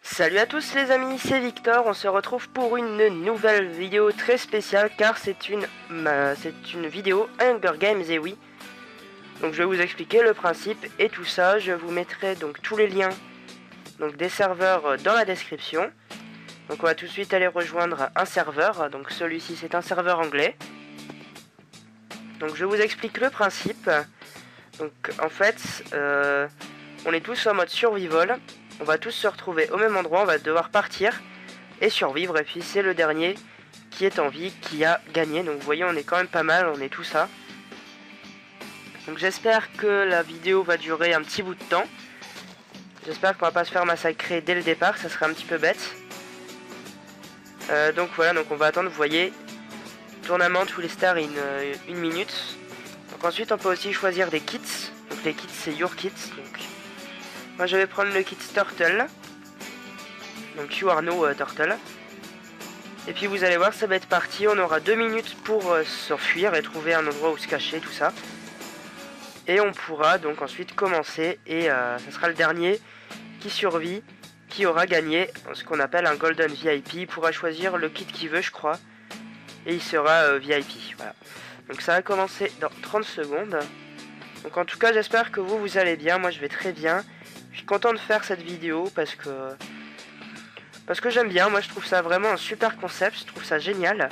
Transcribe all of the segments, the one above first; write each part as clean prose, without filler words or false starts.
Salut à tous les amis, c'est Victor, on se retrouve pour une nouvelle vidéo très spéciale car c'est une vidéo Hunger Games, et oui. Donc je vais vous expliquer le principe et tout ça, je vous mettrai donc tous les liens donc des serveurs dans la description. Donc on va tout de suite aller rejoindre un serveur, donc celui-ci c'est un serveur anglais. Donc je vous explique le principe. Donc en fait, on est tous en mode survival. On va tous se retrouver au même endroit, on va devoir partir et survivre. Et puis c'est le dernier qui est en vie qui a gagné. Donc vous voyez, on est quand même pas mal, on est tous ça. Donc j'espère que la vidéo va durer un petit bout de temps. J'espère qu'on va pas se faire massacrer dès le départ, ça serait un petit peu bête. Donc voilà, donc on va attendre, vous voyez, tournament tous les stars une minute. Donc ensuite on peut aussi choisir des kits. Donc les kits c'est your kits. Donc moi je vais prendre le kit turtle. Donc you are no turtle. Et puis vous allez voir, ça va être parti. On aura 2 minutes pour s'enfuir et trouver un endroit où se cacher, tout ça. Et on pourra donc ensuite commencer. Et ça sera le dernier qui survit, qui aura gagné ce qu'on appelle un golden VIP. Il pourra choisir le kit qu'il veut, je crois. Et il sera VIP. Voilà. Donc ça va commencer dans 30 secondes. Donc en tout cas j'espère que vous allez bien. Moi je vais très bien. Je suis content de faire cette vidéo parce que j'aime bien. Moi je trouve ça vraiment un super concept. Je trouve ça génial.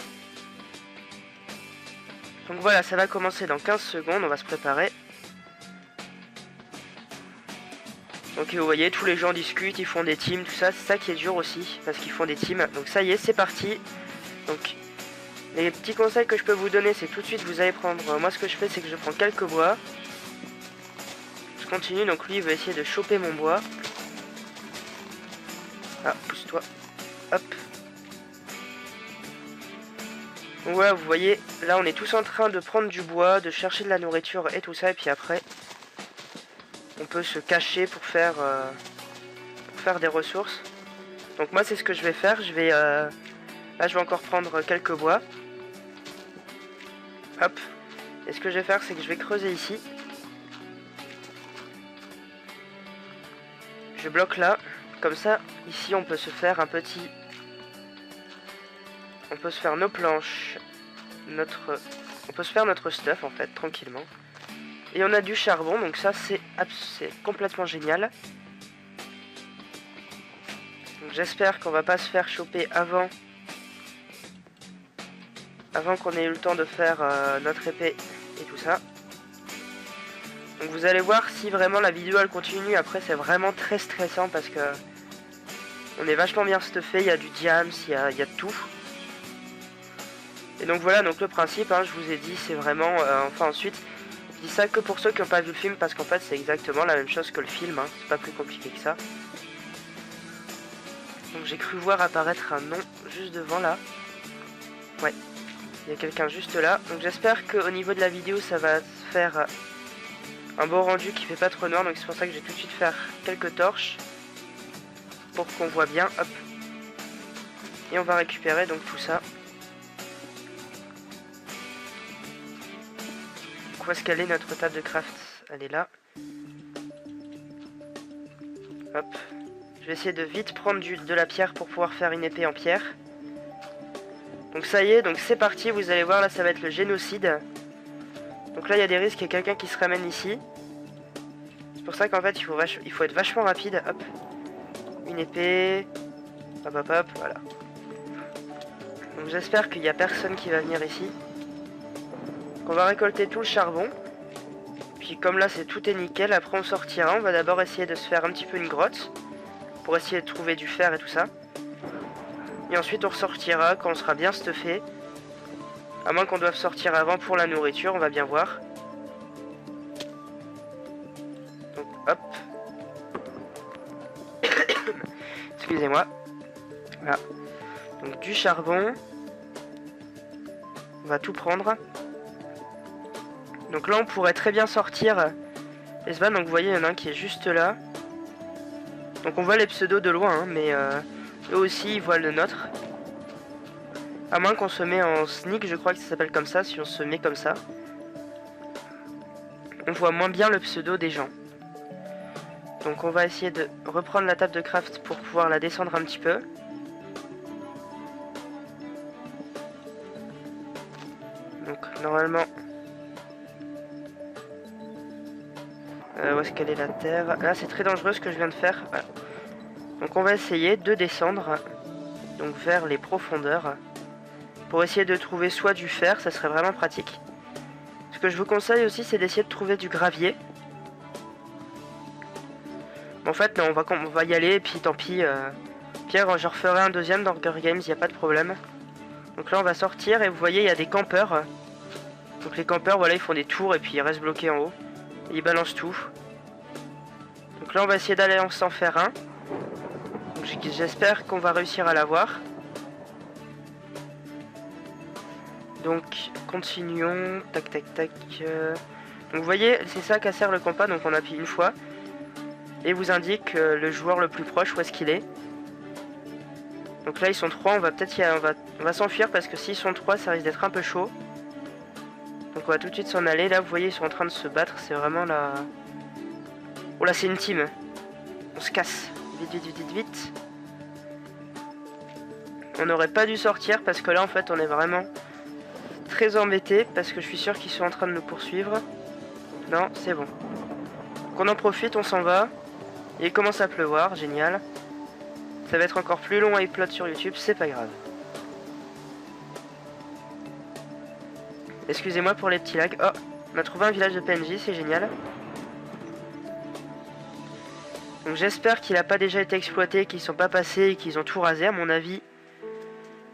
Donc voilà, ça va commencer dans 15 secondes. On va se préparer. Donc vous voyez, tous les gens discutent, ils font des teams, tout ça. C'est ça qui est dur aussi, parce qu'ils font des teams. Donc ça y est, c'est parti. Donc les petits conseils que je peux vous donner, c'est tout de suite vous allez prendre... Moi ce que je fais, c'est que je prends quelques bois. Je continue, donc lui il veut essayer de choper mon bois. Ah, pousse-toi. Hop. Donc voilà, vous voyez, là on est tous en train de prendre du bois, de chercher de la nourriture et tout ça. Et puis après, on peut se cacher pour faire des ressources. Donc moi c'est ce que je vais faire. Je vais là je vais encore prendre quelques bois. Hop. Et ce que je vais faire, c'est que je vais creuser ici. Je bloque là. Comme ça, ici on peut se faire un petit... On peut se faire nos planches. On peut se faire notre stuff en fait, tranquillement. Et on a du charbon, donc ça c'est complètement génial. J'espère qu'on va pas se faire choper avant qu'on ait eu le temps de faire notre épée et tout ça. Donc vous allez voir si vraiment la vidéo elle continue. Après c'est vraiment très stressant parce que on est vachement bien stuffé, il y a du diams, il y a de tout. Et donc voilà, donc le principe, hein, je vous ai dit, c'est vraiment... enfin ensuite, je dis ça que pour ceux qui n'ont pas vu le film parce qu'en fait c'est exactement la même chose que le film, hein, c'est pas plus compliqué que ça. Donc j'ai cru voir apparaître un nom juste devant là. Ouais, il y a quelqu'un juste là. Donc j'espère qu'au niveau de la vidéo ça va faire un beau rendu qui fait pas trop noir. Donc c'est pour ça que je vais tout de suite faire quelques torches pour qu'on voit bien. Hop. Et on va récupérer donc tout ça. Où est-ce qu'elle est notre table de craft? Elle est là. Hop. Je vais essayer de vite prendre de la pierre pour pouvoir faire une épée en pierre. Donc ça y est, donc c'est parti. Vous allez voir, là ça va être le génocide. Donc là il y a des risques, il y a quelqu'un qui se ramène ici. C'est pour ça qu'en fait il faut être vachement rapide. Hop. Une épée. Hop hop hop, voilà. Donc j'espère qu'il n'y a personne qui va venir ici. On va récolter tout le charbon. Puis comme là c'est tout est nickel, après on sortira. On va d'abord essayer de se faire un petit peu une grotte pour essayer de trouver du fer et tout ça. Et ensuite on ressortira quand on sera bien stuffé. À moins qu'on doive sortir avant pour la nourriture, on va bien voir. Donc hop. Excusez-moi. Voilà. Donc du charbon. On va tout prendre. Donc là on pourrait très bien sortir les vannes. Donc vous voyez il y en a un qui est juste là. Donc on voit les pseudos de loin, hein, mais eux aussi ils voient le nôtre. À moins qu'on se met en sneak, je crois que ça s'appelle comme ça, si on se met comme ça. On voit moins bien le pseudo des gens. Donc on va essayer de reprendre la table de craft pour pouvoir la descendre un petit peu. Donc normalement... où est-ce qu'elle est la terre? Là c'est très dangereux ce que je viens de faire. Voilà. Donc on va essayer de descendre donc vers les profondeurs. Pour essayer de trouver soit du fer, ça serait vraiment pratique. Ce que je vous conseille aussi c'est d'essayer de trouver du gravier. En fait non, on va y aller et puis tant pis. Pierre, je referai un deuxième dans Hunger Games, il n'y a pas de problème. Donc là on va sortir et vous voyez il y a des campeurs. Donc les campeurs voilà ils font des tours et puis ils restent bloqués en haut. Et ils balancent tout. Donc là on va essayer d'aller en s'en faire un. J'espère qu'on va réussir à l'avoir. Donc continuons. Tac tac tac. Donc vous voyez c'est ça qu'à sert le compas. Donc on appuie une fois. Et vous indique le joueur le plus proche où est-ce qu'il est. Donc là ils sont 3, on va peut-être on va s'enfuir parce que s'ils sont 3 ça risque d'être un peu chaud. Donc on va tout de suite s'en aller. Là vous voyez ils sont en train de se battre, c'est vraiment la... Oh là c'est une team. On se casse. Vite vite vite vite vite. On n'aurait pas dû sortir parce que là en fait on est vraiment très embêté parce que je suis sûr qu'ils sont en train de nous poursuivre. Non c'est bon. Donc on en profite, on s'en va. Et il commence à pleuvoir, génial. Ça va être encore plus long à upload sur YouTube, c'est pas grave. Excusez-moi pour les petits lags. Oh, on a trouvé un village de PNJ, c'est génial. Donc j'espère qu'il n'a pas déjà été exploité, qu'ils ne sont pas passés et qu'ils ont tout rasé. À mon avis,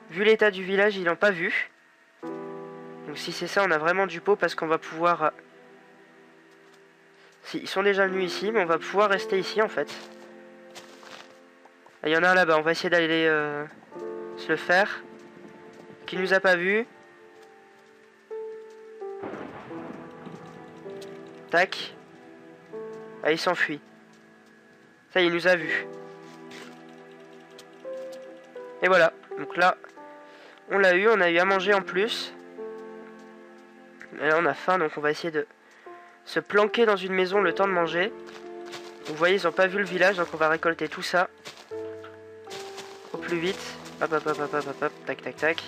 vu l'état du village, ils n'ont pas vu. Donc si c'est ça, on a vraiment du pot parce qu'on va pouvoir... Si, ils sont déjà venus ici, mais on va pouvoir rester ici en fait. Il y en a un là-bas, on va essayer d'aller se le faire. Qui nous a pas vu. Tac. Ah, il s'enfuit. Ça y est, il nous a vu. Et voilà. Donc là, on l'a eu, on a eu à manger en plus. Et là, on a faim, donc on va essayer de se planquer dans une maison le temps de manger. Vous voyez, ils n'ont pas vu le village, donc on va récolter tout ça. Au plus vite. Hop, hop, hop, hop, hop, hop, hop, tac, tac, tac.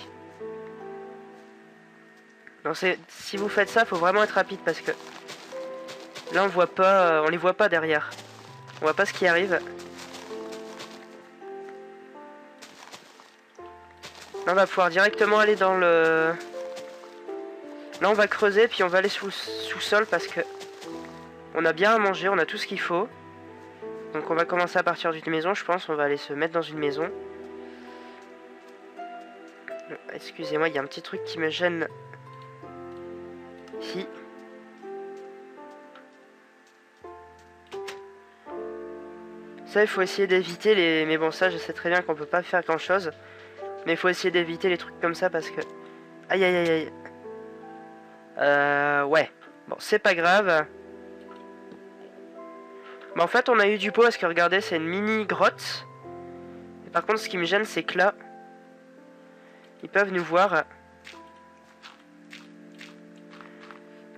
Non, si vous faites ça, faut vraiment être rapide parce que là, on voit pas, on les voit pas derrière. On voit pas ce qui arrive. Là, on va pouvoir directement aller dans le... Là, on va creuser, puis on va aller sous-sol parce que on a bien à manger, on a tout ce qu'il faut. Donc, on va commencer à partir d'une maison, je pense. On va aller se mettre dans une maison. Excusez-moi, il y a un petit truc qui me gêne ici. Ça, il faut essayer d'éviter les... Mais bon, ça, je sais très bien qu'on peut pas faire grand-chose. Mais il faut essayer d'éviter les trucs comme ça parce que... Aïe, aïe, aïe, aïe. Ouais. Bon, c'est pas grave. Mais en fait, on a eu du pot parce que, regardez, c'est une mini grotte. Et par contre, ce qui me gêne, c'est que là... Ils peuvent nous voir.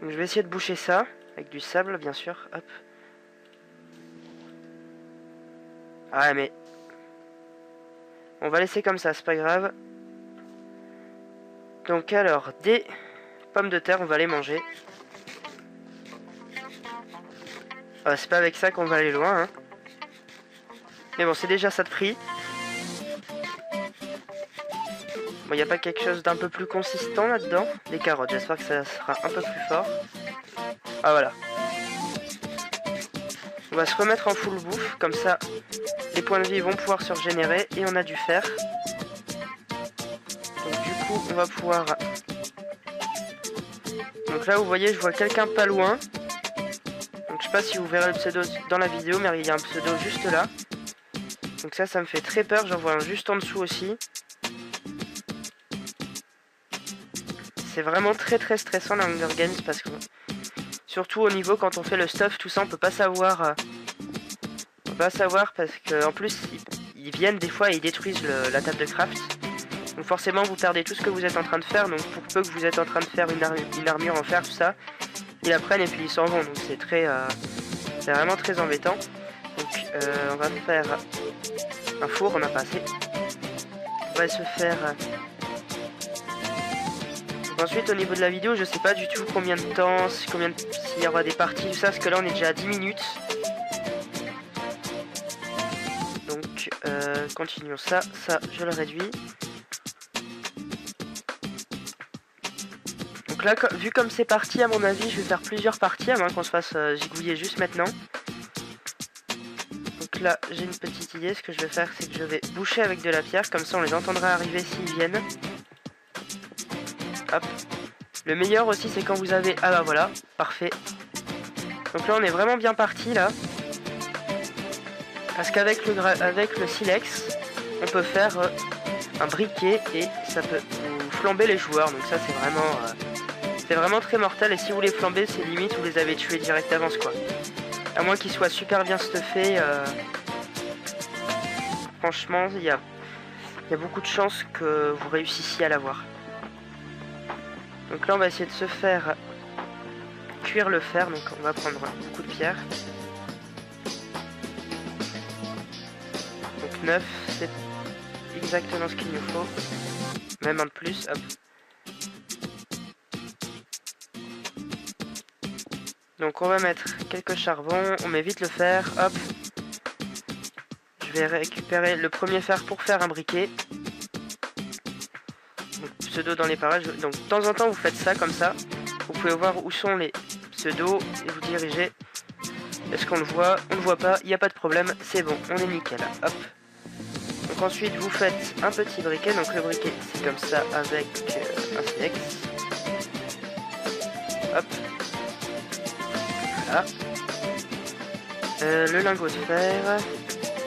Donc, je vais essayer de boucher ça. Avec du sable, bien sûr. Hop. Ah, mais... On va laisser comme ça, c'est pas grave. Donc, alors, des pommes de terre, on va les manger. Ah, c'est pas avec ça qu'on va aller loin, hein. Mais bon, c'est déjà ça de prix. Bon, y a pas quelque chose d'un peu plus consistant là-dedans? Des carottes, j'espère que ça sera un peu plus fort. Ah, voilà. On va se remettre en full bouffe, comme ça, les points de vie vont pouvoir se régénérer et on a du fer. Donc du coup, on va pouvoir... Donc là, vous voyez, je vois quelqu'un pas loin. Donc je sais pas si vous verrez le pseudo dans la vidéo, mais il y a un pseudo juste là. Donc ça me fait très peur, j'en vois un juste en dessous aussi. C'est vraiment très très stressant la Hunger Games parce que... Surtout au niveau quand on fait le stuff, tout ça, on peut pas savoir... On peut pas savoir parce que en plus, ils viennent des fois et ils détruisent la table de craft. Donc forcément vous perdez tout ce que vous êtes en train de faire, donc pour peu que vous êtes en train de faire une armure en fer, tout ça, ils la prennent et puis ils s'en vont, donc c'est c'est vraiment très embêtant. Donc on va faire un four, on a pas assez. On va se faire... Donc ensuite au niveau de la vidéo, je sais pas du tout combien de temps, s'il y aura des parties, tout ça, parce que là on est déjà à 10 minutes. Donc continuons ça je le réduis. Donc là, vu comme c'est parti, à mon avis, je vais faire plusieurs parties, à moins qu'on se fasse gigouiller juste maintenant. Donc là, j'ai une petite idée. Ce que je vais faire, c'est que je vais boucher avec de la pierre. Comme ça, on les entendra arriver s'ils viennent. Hop. Le meilleur aussi, c'est quand vous avez... Ah bah voilà, parfait. Donc là, on est vraiment bien parti, là. Parce qu'avec le silex, on peut faire un briquet et ça peut vous flamber les joueurs. Donc ça, c'est vraiment très mortel. Et si vous les flambez, c'est limite vous les avez tués direct d'avance, quoi. À moins qu'ils soient super bien stuffés. Franchement, il y a beaucoup de chances que vous réussissiez à l'avoir. Donc là, on va essayer de se faire cuire le fer. Donc on va prendre beaucoup de pierres. Donc 9, c'est exactement ce qu'il nous faut. Même un de plus, hop. Donc on va mettre quelques charbons, on met vite le fer, hop. Je vais récupérer le premier fer pour faire un briquet. Donc, pseudo dans les parages. Donc de temps en temps vous faites ça comme ça. Vous pouvez voir où sont les pseudos et vous dirigez. Est-ce qu'on le voit? On ne voit pas, il n'y a pas de problème, c'est bon, on est nickel. Hop. Donc ensuite vous faites un petit briquet. Donc le briquet c'est comme ça avec un silex. Hop. Voilà. Le lingot de fer.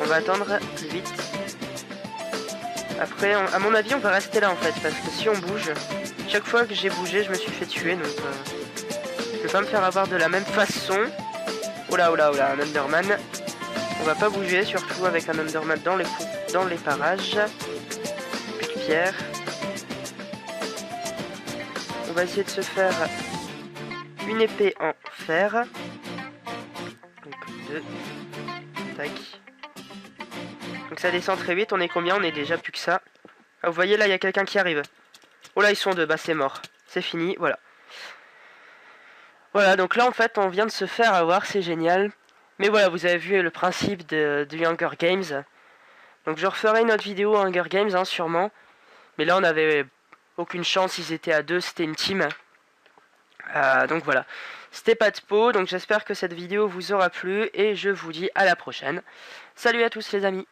On va attendre plus vite. Après, à mon avis, on va rester là en fait. Parce que si on bouge, chaque fois que j'ai bougé, je me suis fait tuer. Donc, je vais pas me faire avoir de la même façon. Oh là, un Enderman. On va pas bouger, surtout avec un Enderman dans les parages. Plus de pierre. On va essayer de se faire une épée en fer. Donc 2. Tac. Donc ça descend très vite. On est combien? On est déjà plus que ça. Ah, vous voyez là, il y a quelqu'un qui arrive. Oh là, ils sont deux. Bah c'est mort. C'est fini. Voilà. Voilà, donc là en fait, on vient de se faire avoir. C'est génial. Mais voilà, vous avez vu le principe du Hunger Games. Donc je referai une autre vidéo Hunger Games, hein, sûrement. Mais là, on avait aucune chance. Ils étaient à deux. C'était une team. Donc voilà, c'était PatPo, donc j'espère que cette vidéo vous aura plu et je vous dis à la prochaine. Salut à tous les amis.